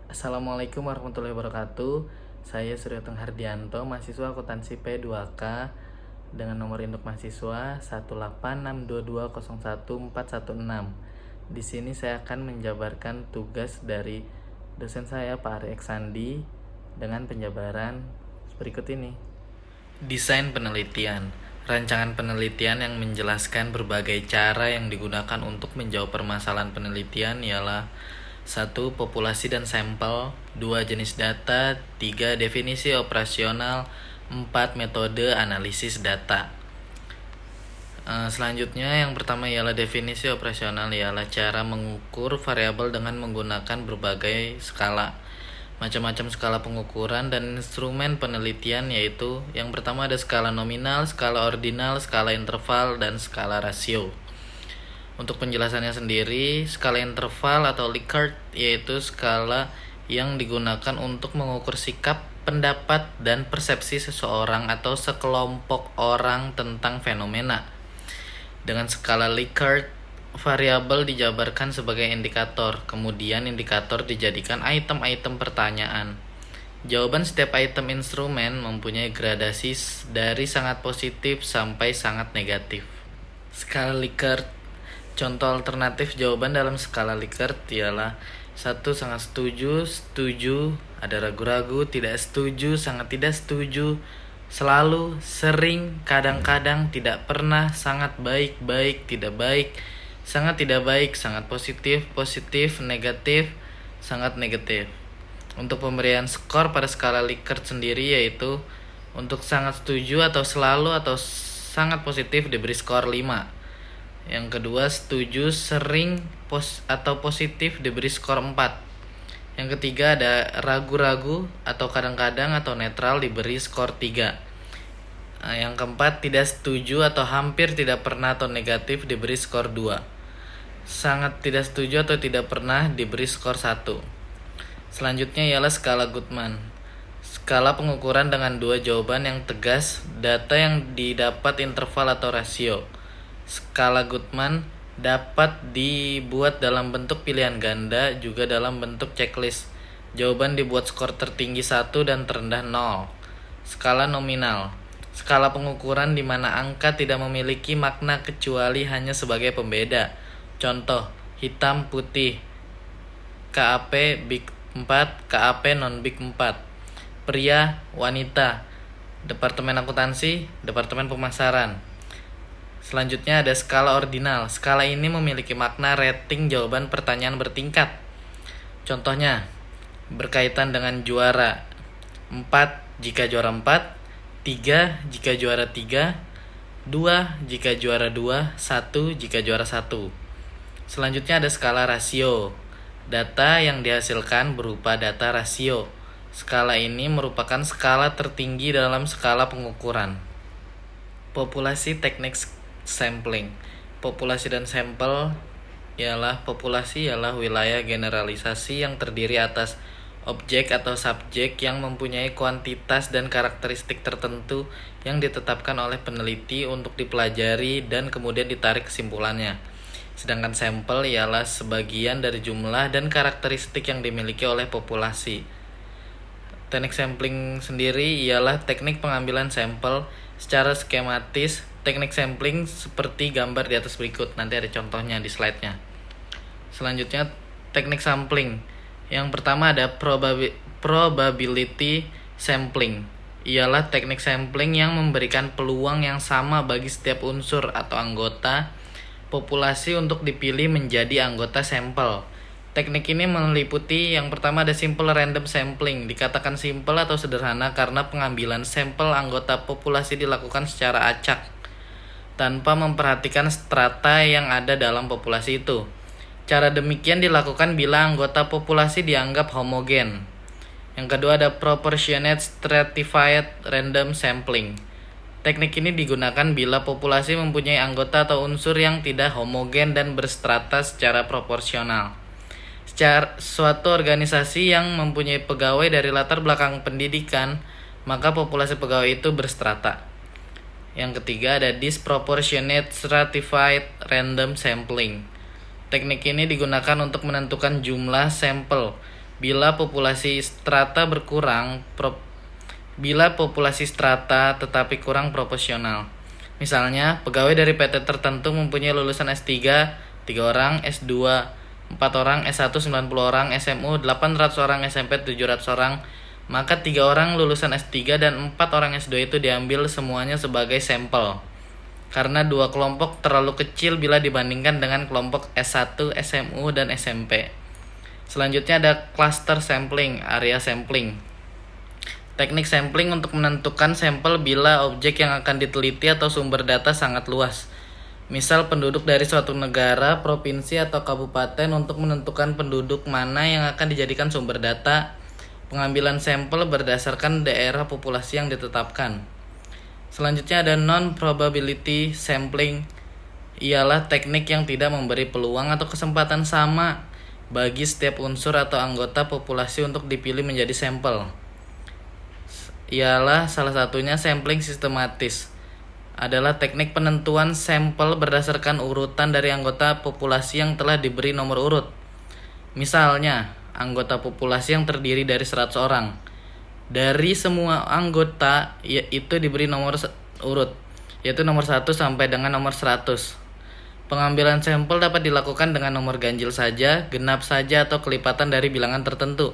Assalamualaikum warahmatullahi wabarakatuh. Saya Surya Teng Hardianto, mahasiswa akuntansi P2K dengan nomor induk mahasiswa 18622011416. Di sini saya akan menjabarkan tugas dari dosen saya Pak Ari Eksandi dengan penjabaran berikut ini. Desain penelitian. Rancangan penelitian yang menjelaskan berbagai cara yang digunakan untuk menjawab permasalahan penelitian ialah 1. Populasi dan sampel. 2. Jenis data. 3. Definisi operasional. 4. Metode analisis data. Selanjutnya yang pertama ialah definisi operasional, ialah cara mengukur variabel dengan menggunakan berbagai skala. Macam-macam skala pengukuran dan instrumen penelitian, yaitu yang pertama ada skala nominal, skala ordinal, skala interval, dan skala rasio. Untuk penjelasannya sendiri, skala interval atau Likert yaitu skala yang digunakan untuk mengukur sikap, pendapat, dan persepsi seseorang atau sekelompok orang tentang fenomena. Dengan skala Likert, variabel dijabarkan sebagai indikator, kemudian indikator dijadikan item-item pertanyaan. Jawaban setiap item instrumen mempunyai gradasi dari sangat positif sampai sangat negatif. Skala Likert. Contoh alternatif jawaban dalam skala Likert ialah 1. Sangat setuju, setuju, ada ragu-ragu, tidak setuju, sangat tidak setuju, selalu, sering, kadang-kadang, tidak pernah, sangat baik, baik, tidak baik, sangat tidak baik, sangat positif, positif, negatif, sangat negatif. Untuk pemberian skor pada skala Likert sendiri yaitu untuk sangat setuju atau selalu atau sangat positif diberi skor 5. Yang kedua, setuju, sering, atau positif diberi skor 4. Yang ketiga ada ragu-ragu atau kadang-kadang atau netral diberi skor 3. Yang keempat, tidak setuju atau hampir tidak pernah atau negatif diberi skor 2. Sangat tidak setuju atau tidak pernah diberi skor 1. Selanjutnya ialah skala Goodman. Skala pengukuran dengan 2 jawaban yang tegas, data yang didapat interval atau rasio. Skala Goodman dapat dibuat dalam bentuk pilihan ganda, juga dalam bentuk checklist. Jawaban dibuat skor tertinggi 1 dan terendah 0. Skala nominal. Skala pengukuran di mana angka tidak memiliki makna kecuali hanya sebagai pembeda. Contoh, hitam putih, KAP Big 4, KAP non Big 4. Pria, wanita, Departemen Akuntansi, Departemen Pemasaran. Selanjutnya ada skala ordinal. Skala ini memiliki makna rating jawaban pertanyaan bertingkat. Contohnya, berkaitan dengan juara 4 jika juara 4, 3 jika juara 3, 2 jika juara 2, 1 jika juara 1. Selanjutnya ada skala rasio. Data yang dihasilkan berupa data rasio. Skala ini merupakan skala tertinggi dalam skala pengukuran. Populasi teknik sampling. Populasi dan sampel populasi ialah wilayah generalisasi yang terdiri atas objek atau subjek yang mempunyai kuantitas dan karakteristik tertentu yang ditetapkan oleh peneliti untuk dipelajari dan kemudian ditarik kesimpulannya. Sedangkan sampel ialah sebagian dari jumlah dan karakteristik yang dimiliki oleh populasi. Teknik sampling sendiri ialah teknik pengambilan sampel secara skematis. Teknik sampling seperti gambar di atas berikut, nanti ada contohnya di slide-nya. Selanjutnya teknik sampling. Yang pertama ada probability sampling. Ialah teknik sampling yang memberikan peluang yang sama bagi setiap unsur atau anggota populasi untuk dipilih menjadi anggota sampel. Teknik ini meliputi yang pertama ada simple random sampling. Dikatakan simple atau sederhana karena pengambilan sampel anggota populasi dilakukan secara acak tanpa memperhatikan strata yang ada dalam populasi itu. Cara demikian dilakukan bila anggota populasi dianggap homogen. Yang kedua ada proportionate stratified random sampling. Teknik ini digunakan bila populasi mempunyai anggota atau unsur yang tidak homogen dan berstrata secara proporsional. Suatu organisasi yang mempunyai pegawai dari latar belakang pendidikan, maka populasi pegawai itu berstrata. Yang ketiga ada disproportionate stratified random sampling. Teknik ini digunakan untuk menentukan jumlah sampel bila populasi strata tetapi kurang proporsional. Misalnya, pegawai dari PT tertentu mempunyai lulusan S3 3 orang, S2 4 orang, S1 90 orang, SMU 800 orang, SMP 700 orang, maka 3 orang lulusan S3 dan 4 orang S2 itu diambil semuanya sebagai sampel. Karena dua kelompok terlalu kecil bila dibandingkan dengan kelompok S1, SMU, dan SMP. Selanjutnya ada cluster sampling, area sampling. Teknik sampling untuk menentukan sampel bila objek yang akan diteliti atau sumber data sangat luas. Misal penduduk dari suatu negara, provinsi, atau kabupaten untuk menentukan penduduk mana yang akan dijadikan sumber data. Pengambilan sampel berdasarkan daerah populasi yang ditetapkan. Selanjutnya ada non-probability sampling. Ialah teknik yang tidak memberi peluang atau kesempatan sama bagi setiap unsur atau anggota populasi untuk dipilih menjadi sampel. Ialah salah satunya sampling sistematis. Adalah teknik penentuan sampel berdasarkan urutan dari anggota populasi yang telah diberi nomor urut. Misalnya, anggota populasi yang terdiri dari 100 orang. Dari semua anggota itu diberi nomor urut, yaitu nomor 1 sampai dengan nomor 100. Pengambilan sampel dapat dilakukan dengan nomor ganjil saja, genap saja, atau kelipatan dari bilangan tertentu.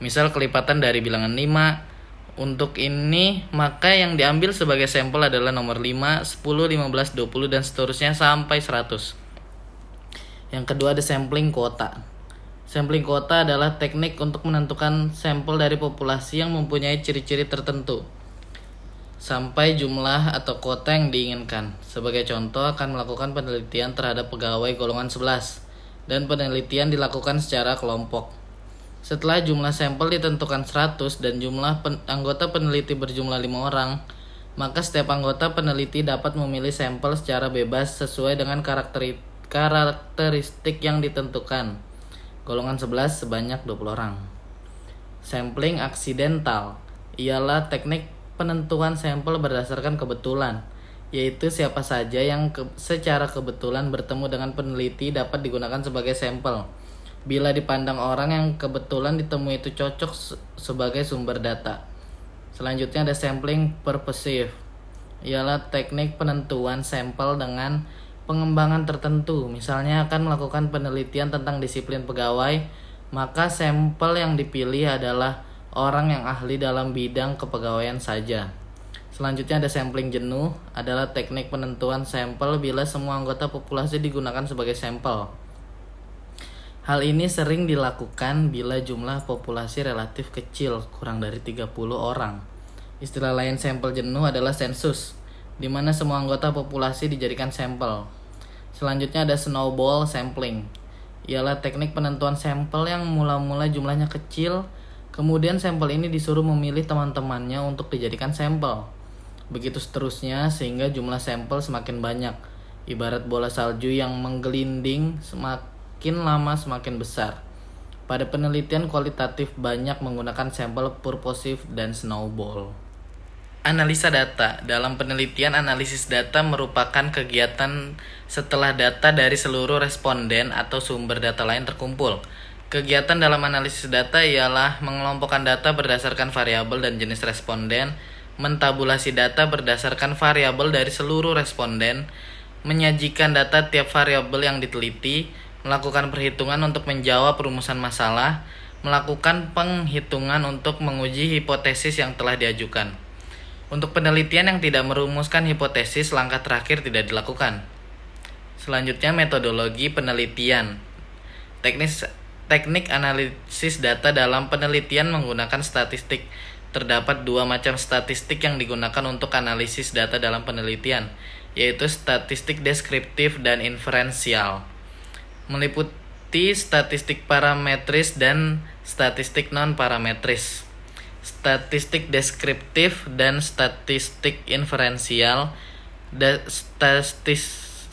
Misal kelipatan dari bilangan 5. Untuk ini, maka yang diambil sebagai sampel adalah nomor 5, 10, 15, 20, dan seterusnya sampai 100. Yang kedua ada sampling kuota. Sampling kuota adalah teknik untuk menentukan sampel dari populasi yang mempunyai ciri-ciri tertentu sampai jumlah atau kuota yang diinginkan. Sebagai contoh, akan melakukan penelitian terhadap pegawai golongan 11 dan penelitian dilakukan secara kelompok. Setelah jumlah sampel ditentukan 100 dan jumlah anggota peneliti berjumlah 5 orang, maka setiap anggota peneliti dapat memilih sampel secara bebas sesuai dengan karakteristik yang ditentukan. Golongan 11 sebanyak 20 orang. Sampling aksidental ialah teknik penentuan sampel berdasarkan kebetulan, yaitu siapa saja yang secara kebetulan bertemu dengan peneliti dapat digunakan sebagai sampel. Bila dipandang orang yang kebetulan ditemui itu cocok sebagai sumber data. Selanjutnya ada sampling purposive. Ialah teknik penentuan sampel dengan pengembangan tertentu. Misalnya akan melakukan penelitian tentang disiplin pegawai, maka sampel yang dipilih adalah orang yang ahli dalam bidang kepegawaian saja. Selanjutnya ada sampling jenuh. Adalah teknik penentuan sampel bila semua anggota populasi digunakan sebagai sampel. Hal ini sering dilakukan bila jumlah populasi relatif kecil, kurang dari 30 orang. Istilah lain sampel jenuh adalah sensus, di mana semua anggota populasi dijadikan sampel. Selanjutnya ada snowball sampling. Ialah teknik penentuan sampel yang mula-mula jumlahnya kecil, kemudian sampel ini disuruh memilih teman-temannya untuk dijadikan sampel. Begitu seterusnya sehingga jumlah sampel semakin banyak. Ibarat bola salju yang menggelinding, semakin lama semakin besar. Pada penelitian kualitatif banyak menggunakan sampel purposive dan snowball. Analisa data. Dalam penelitian, analisis data merupakan kegiatan setelah data dari seluruh responden atau sumber data lain terkumpul. Kegiatan dalam analisis data ialah mengelompokkan data berdasarkan variabel dan jenis responden, mentabulasi data berdasarkan variabel dari seluruh responden, menyajikan data tiap variabel yang diteliti, melakukan perhitungan untuk menjawab rumusan masalah, melakukan penghitungan untuk menguji hipotesis yang telah diajukan. Untuk penelitian yang tidak merumuskan hipotesis, langkah terakhir tidak dilakukan. Selanjutnya metodologi penelitian. Teknik analisis data dalam penelitian menggunakan statistik. Terdapat dua macam statistik yang digunakan untuk analisis data dalam penelitian, yaitu statistik deskriptif dan inferensial. Meliputi statistik parametris dan statistik non-parametris. Statistik deskriptif dan statistik inferensial.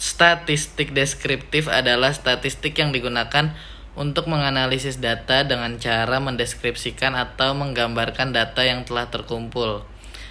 Statistik deskriptif adalah statistik yang digunakan untuk menganalisis data dengan cara mendeskripsikan atau menggambarkan data yang telah terkumpul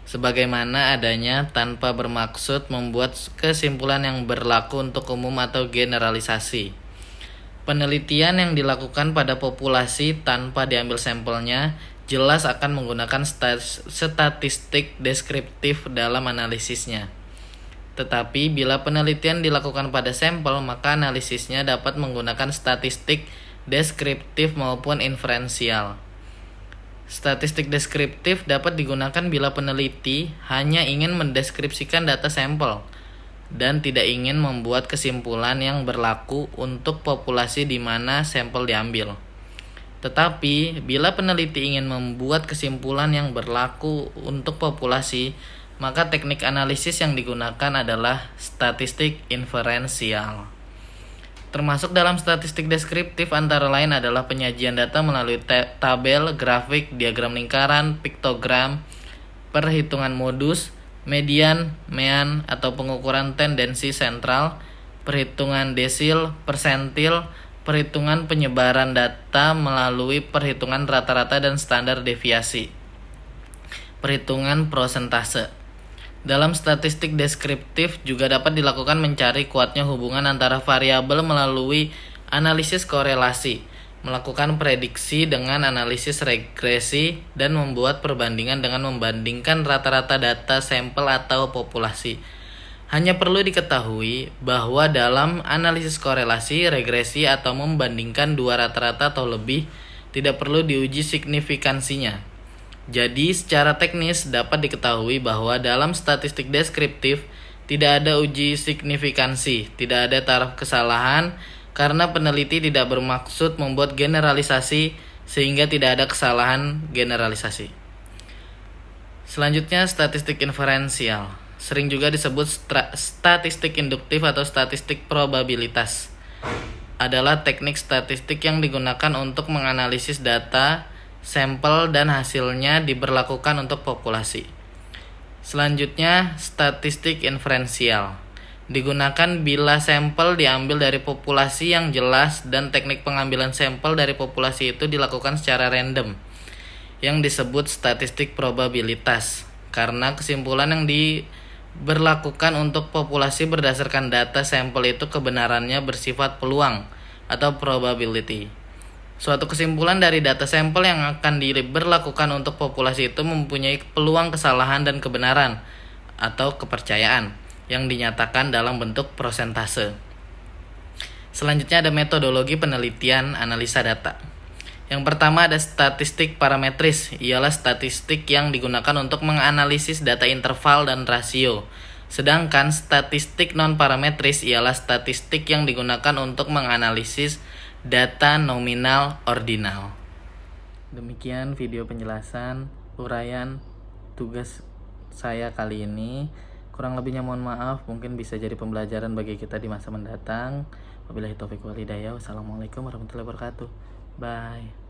sebagaimana adanya tanpa bermaksud membuat kesimpulan yang berlaku untuk umum atau generalisasi. Penelitian yang dilakukan pada populasi tanpa diambil sampelnya jelas akan menggunakan statistik deskriptif dalam analisisnya. Tetapi bila penelitian dilakukan pada sampel, maka analisisnya dapat menggunakan statistik deskriptif maupun inferensial. Statistik deskriptif dapat digunakan bila peneliti hanya ingin mendeskripsikan data sampel dan tidak ingin membuat kesimpulan yang berlaku untuk populasi di mana sampel diambil. Tetapi, bila peneliti ingin membuat kesimpulan yang berlaku untuk populasi, maka teknik analisis yang digunakan adalah statistik inferensial. Termasuk dalam statistik deskriptif antara lain adalah penyajian data melalui tabel, grafik, diagram lingkaran, piktogram, perhitungan modus, median, mean atau pengukuran tendensi sentral, perhitungan desil, persentil, perhitungan penyebaran data melalui perhitungan rata-rata dan standar deviasi, perhitungan prosentase. Dalam statistik deskriptif juga dapat dilakukan mencari kuatnya hubungan antara variabel melalui analisis korelasi, melakukan prediksi dengan analisis regresi, dan membuat perbandingan dengan membandingkan rata-rata data sampel atau populasi. Hanya perlu diketahui bahwa dalam analisis korelasi, regresi, atau membandingkan dua rata-rata atau lebih, tidak perlu diuji signifikansinya. Jadi, secara teknis dapat diketahui bahwa dalam statistik deskriptif tidak ada uji signifikansi, tidak ada taraf kesalahan, karena peneliti tidak bermaksud membuat generalisasi sehingga tidak ada kesalahan generalisasi. Selanjutnya, statistik inferensial. Sering juga disebut statistik induktif atau statistik probabilitas. Adalah teknik statistik yang digunakan untuk menganalisis data, sampel, dan hasilnya diberlakukan untuk populasi. Selanjutnya, statistik inferensial. Digunakan bila sampel diambil dari populasi yang jelas dan teknik pengambilan sampel dari populasi itu dilakukan secara random, yang disebut statistik probabilitas, karena kesimpulan yang diberlakukan untuk populasi berdasarkan data sampel itu kebenarannya bersifat peluang atau probability. Suatu kesimpulan dari data sampel yang akan diberlakukan untuk populasi itu mempunyai peluang kesalahan dan kebenaran atau kepercayaan yang dinyatakan dalam bentuk prosentase. Selanjutnya ada metodologi penelitian analisa data. Yang pertama ada statistik parametris, ialah statistik yang digunakan untuk menganalisis data interval dan rasio. Sedangkan statistik non-parametris ialah statistik yang digunakan untuk menganalisis data nominal ordinal. Demikian video penjelasan uraian tugas saya kali ini. Kurang lebihnya mohon maaf, mungkin bisa jadi pembelajaran bagi kita di masa mendatang. Wabillahi taufiq wal hidayah. Wassalamualaikum warahmatullahi wabarakatuh. Bye.